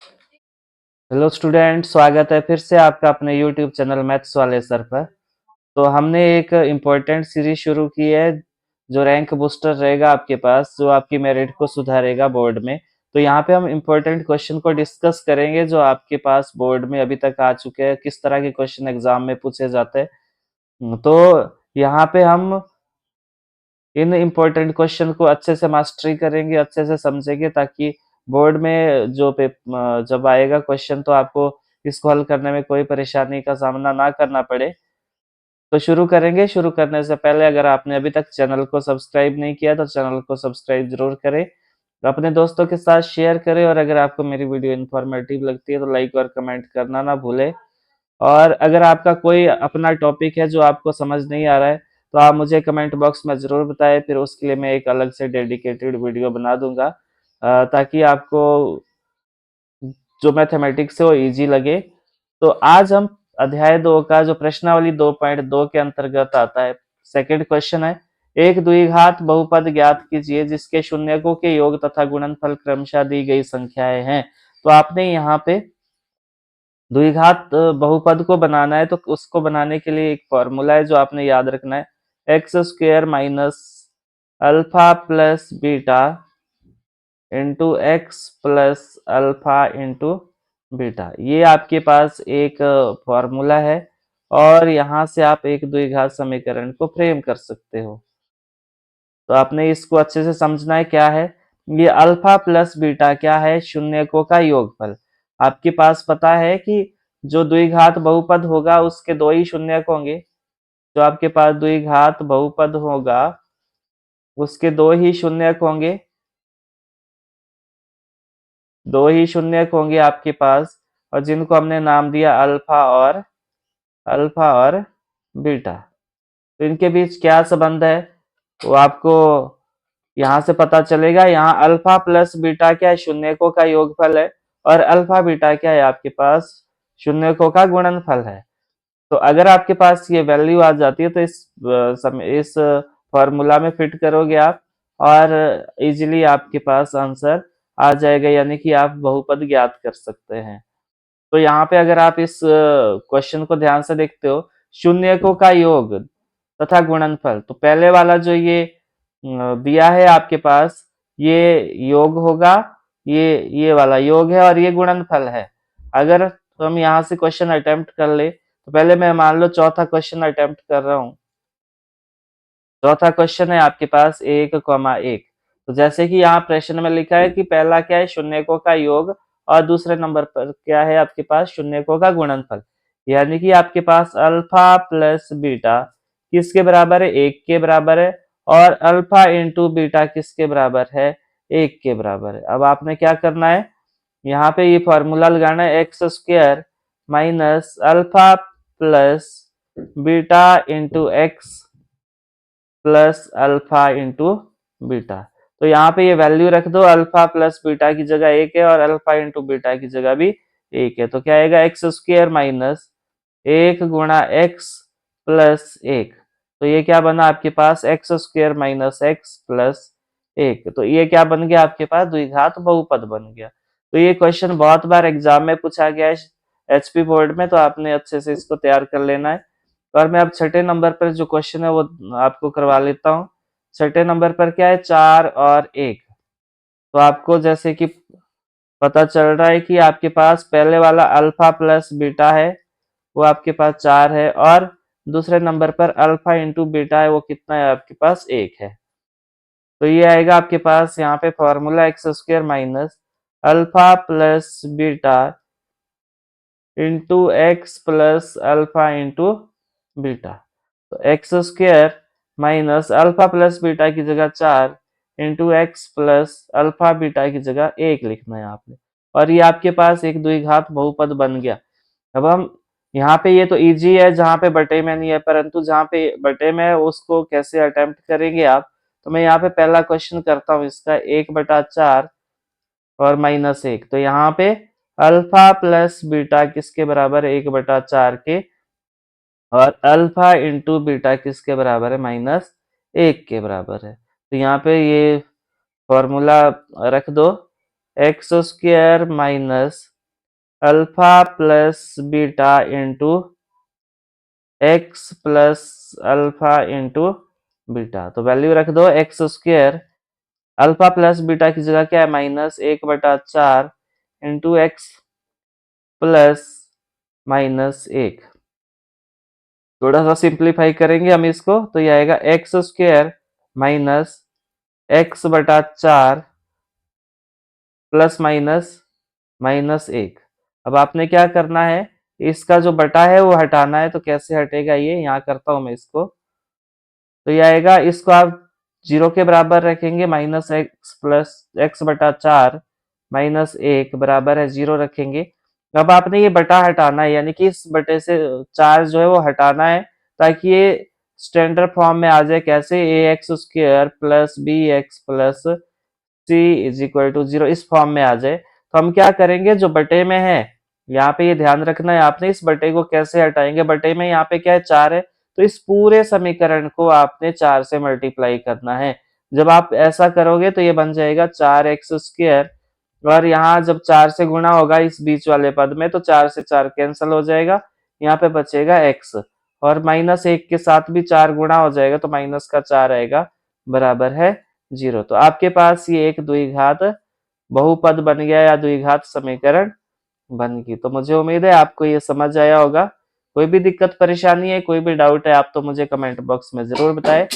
Hello student, स्वागत है फिर से आपका अपने यूट्यूब चैनल मैथ्स वाले सर पर। तो हमने एक इम्पोर्टेंट सीरीज शुरू की है जो रैंक बूस्टर रहेगा आपके पास, जो आपकी मेरिट को सुधारेगा बोर्ड में। तो यहाँ पे हम इम्पोर्टेंट क्वेश्चन को डिस्कस करेंगे जो आपके पास बोर्ड में अभी तक आ चुके हैं, किस तरह के क्वेश्चन एग्जाम में पूछे जाते हैं। तो यहाँ पे हम इन इम्पोर्टेंट क्वेश्चन को अच्छे से मास्टरी करेंगे, अच्छे से समझेंगे, ताकि बोर्ड में जब आएगा क्वेश्चन तो आपको इसको हल करने में कोई परेशानी का सामना ना करना पड़े। तो शुरू करेंगे। शुरू करने से पहले अगर आपने अभी तक चैनल को सब्सक्राइब नहीं किया तो चैनल को सब्सक्राइब जरूर करें, अपने दोस्तों के साथ शेयर करें, और अगर आपको मेरी वीडियो इन्फॉर्मेटिव लगती है तो लाइक और कमेंट करना ना भूलें। और अगर आपका कोई अपना टॉपिक है जो आपको समझ नहीं आ रहा है तो आप मुझे कमेंट बॉक्स में ज़रूर बताएं, फिर उसके लिए मैं एक अलग से डेडिकेटेड वीडियो बना दूंगा, ताकि आपको जो मैथमेटिक्स है वो इजी लगे। तो आज हम अध्याय 2 का जो प्रश्नावली 2.2 के अंतर्गत आता है, सेकंड क्वेश्चन है, एक द्विघात बहुपद ज्ञात कीजिए जिसके शून्यकों के योग तथा गुणनफल क्रमशः दी गई संख्याएं हैं। तो आपने यहाँ पे द्विघात बहुपद को बनाना है, तो उसको बनाने के लिए एक फॉर्मूला है जो आपने याद रखना है, x square minus alpha plus beta into x plus alpha into beta. ये आपके पास एक फॉर्मूला है, और यहाँ से आप एक द्विघात समीकरण को फ्रेम कर सकते हो। तो आपने इसको अच्छे से समझना है क्या है। ये अल्फा प्लस बीटा क्या है, शून्यकों का योगफल। आपके पास पता है कि जो द्विघात बहुपद होगा उसके दो ही शून्यक होंगे। जो आपके पास द्विघात बहुपद होगा उसके दो ही शून्यक होंगे, दो ही शून्यक होंगे आपके पास, और जिनको हमने नाम दिया अल्फा और बीटा। तो इनके बीच क्या संबंध है वो आपको यहाँ से पता चलेगा। यहाँ अल्फा प्लस बीटा क्या है, शून्यकों का योगफल है, और अल्फा बीटा क्या है, आपके पास शून्यकों का गुणनफल है। तो अगर आपके पास ये वैल्यू आ जाती है तो इस फॉर्मूला में फिट करोगे आप, और इजीली आपके पास आंसर आ जाएगा, यानी कि आप बहुपद ज्ञात कर सकते हैं। तो यहाँ पे अगर आप इस क्वेश्चन को ध्यान से देखते हो, शून्यकों का योग तथा गुणनफल, तो पहले वाला जो ये दिया है आपके पास, ये योग होगा, ये वाला योग है, और ये गुणनफल है। अगर तो हम यहाँ से क्वेश्चन अटेम्प्ट कर ले, तो पहले मैं मान लो चौथा क्वेश्चन अटेम्प्ट कर रहा हूँ। चौथा क्वेश्चन है आपके पास 1,1। तो जैसे कि यहाँ प्रश्न में लिखा है कि पहला क्या है, शून्यकों का योग, और दूसरे नंबर पर क्या है आपके पास, शून्यकों का गुणनफल। यानी कि आपके पास अल्फा प्लस बीटा किसके बराबर है, 1 के बराबर है, और अल्फा इंटू बीटा किसके बराबर है, 1 के बराबर है। अब आपने क्या करना है, यहाँ पे ये फॉर्मूला लगाना है, x square minus alpha plus beta into x plus alpha into beta. तो यहाँ पे ये वैल्यू रख दो, अल्फा प्लस बीटा की जगह 1 है और अल्फा इंटू बीटा की जगह भी 1 है। तो क्या आएगा, एक्स स्क्वेयर माइनस 1 गुणा एक्स प्लस 1। तो ये क्या बना आपके पास, x square minus x plus 1। तो ये क्या बन गया आपके पास, द्विघात बहुपद बन गया। तो ये क्वेश्चन बहुत बार एग्जाम में पूछा गया है एचपी बोर्ड में, तो आपने अच्छे से इसको तैयार कर लेना है। और मैं अब छठे नंबर पर जो क्वेश्चन है वो आपको करवा लेता हूँ। छठे नंबर पर क्या है, 4 और 1। तो आपको जैसे कि पता चल रहा है कि आपके पास पहले वाला अल्फा प्लस बीटा है वो आपके पास 4 है, और दूसरे नंबर पर अल्फा इंटू बीटा है वो कितना है आपके पास, 1 है। तो ये आएगा आपके पास यहाँ पे formula x square minus alpha plus beta into x plus alpha into beta. तो x square minus alpha plus beta की जगह 4 into x plus alpha beta की जगह 1 लिखना है आपने, और ये आपके पास एक द्विघात बहुपद बन गया। अब हम यहाँ पे, ये तो इजी है जहाँ पे बटे में नहीं है, परंतु जहाँ पे बटे में है उसको कैसे अटेम्प्ट करेंगे आप। तो मैं यहाँ पे पहला क्वेश्चन करता हूँ इसका, 1/4 और -1। तो यहाँ पे अल्फा प्लस बीटा किसके बराबर है, 1/4 के, और अल्फा इंटू बीटा किसके बराबर है, -1 के बराबर है। तो यहाँ पे ये फॉर्मूला रख दो, x square minus alpha plus beta into x plus alpha into beta. तो वैल्यू रख दो x square, alpha plus beta की जगह क्या है -1/4 इंटू एक्स प्लस -1। थोड़ा सा सिंप्लीफाई करेंगे हम इसको तो ये आएगा x square minus x/4 plus -1। अब आपने क्या करना है, इसका जो बटा है वो हटाना है। तो कैसे हटेगा, ये यहाँ करता हूं मैं इसको। तो ये आएगा, इसको आप 0 के बराबर रखेंगे, -x प्लस x/4 -1 बराबर है 0 रखेंगे। अब आपने ये बटा हटाना है, यानी कि इस बटे से 4 जो है वो हटाना है, ताकि ये स्टैंडर्ड फॉर्म में आ जाए। कैसे, ax² plus bx plus c is equal to 0 इस फॉर्म में आ जाए। तो हम क्या करेंगे, जो बटे में है, यहाँ पे ये ध्यान रखना है आपने, इस बटे को कैसे हटाएंगे। बटे में यहाँ पे क्या है 4 है, तो इस पूरे समीकरण को आपने 4 से मल्टीप्लाई करना है। जब आप ऐसा करोगे तो ये बन जाएगा 4x², और यहाँ जब 4 से गुणा होगा इस बीच वाले पद में, तो 4 से 4 कैंसिल हो जाएगा, यहाँ पे बचेगा x, और -1 के साथ भी 4 गुणा हो जाएगा, तो माइनस का 4 आएगा, बराबर है 0। तो आपके पास ये एक द्विघात बहुपद बन गया या द्विघात समीकरण बन गई। तो मुझे उम्मीद है आपको ये समझ आया होगा। कोई भी दिक्कत परेशानी है, कोई भी डाउट है, आप तो मुझे कमेंट बॉक्स में जरूर बताएं,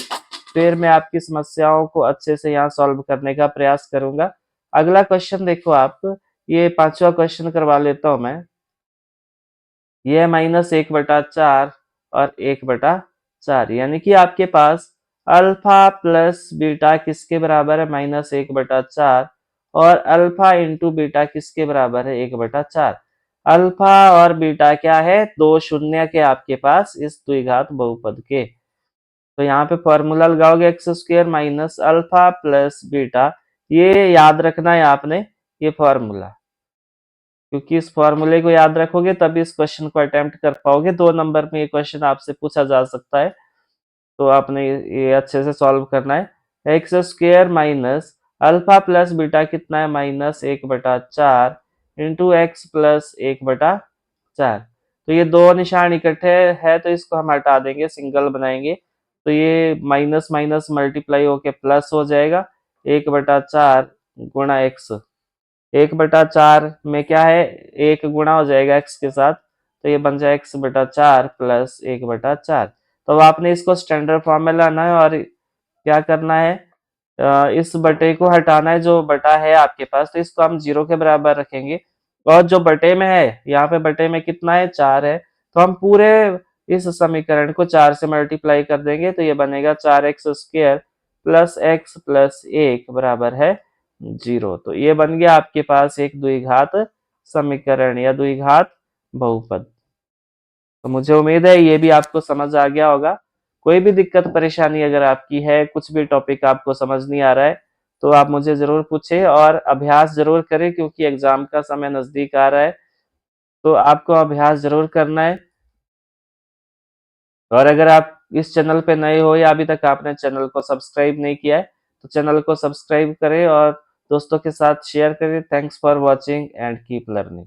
फिर मैं आपकी समस्याओं को अच्छे से यहाँ सॉल्व करने का प्रयास करूंगा। अगला क्वेश्चन देखो आप, ये 5वां क्वेश्चन करवा लेता हूं मैं। ये -1/4 और 1/4, यानी कि आपके पास अल्फा प्लस बीटा किसके बराबर है -1/4, और अल्फा इंटू बीटा किसके बराबर है 1/4। अल्फा और बीटा क्या है, दो शून्य के आपके पास इस द्विघात बहुपद के। तो यहाँ पे फॉर्मूला लगाओगे x² minus alpha plus beta, ये याद रखना है आपने, ये फॉर्मूला, क्योंकि इस फॉर्मूले को याद रखोगे तभी इस क्वेश्चन को अटेम्प्ट कर पाओगे। 2 नंबर में ये क्वेश्चन आपसे पूछा जा सकता है, तो आपने ये अच्छे से सॉल्व करना है। x² minus alpha plus beta कितना है -1/4 इंटू एक्स प्लस 1/4। तो ये दो निशान इकट्ठे है, तो इसको हम हटा देंगे, सिंगल बनाएंगे। तो ये माइनस माइनस मल्टीप्लाई होके प्लस हो जाएगा, 1/4 गुणा एक्स। 1/4 में क्या है, 1 गुणा हो जाएगा x के साथ, तो ये बन जाए x/4 प्लस 1/4। तो अब आपने इसको स्टैंडर्ड फॉर्म में लाना है, और क्या करना है, इस बटे को हटाना है, जो बटा है आपके पास, तो इसको हम 0 के बराबर रखेंगे। और जो बटे में है, यहाँ पे बटे में कितना है 4 है, तो हम पूरे इस समीकरण को 4 से मल्टीप्लाई कर देंगे, तो ये बनेगा 4x² प्लस x प्लस 1 बराबर है 0। तो ये बन गया आपके पास एक द्विघात समीकरण या द्विघात बहुपद। तो मुझे उम्मीद है ये भी आपको समझ आ गया होगा। कोई भी दिक्कत परेशानी अगर आपकी है, कुछ भी टॉपिक आपको समझ नहीं आ रहा है, तो आप मुझे ज़रूर पूछें और अभ्यास ज़रूर करें, क्योंकि एग्ज़ाम का समय नज़दीक आ रहा है, तो आपको अभ्यास ज़रूर करना है। और अगर आप इस चैनल पे नए हो या अभी तक आपने चैनल को सब्सक्राइब नहीं किया है, तो चैनल को सब्सक्राइब करें और दोस्तों के साथ शेयर करें। Thanks for watching and keep learning.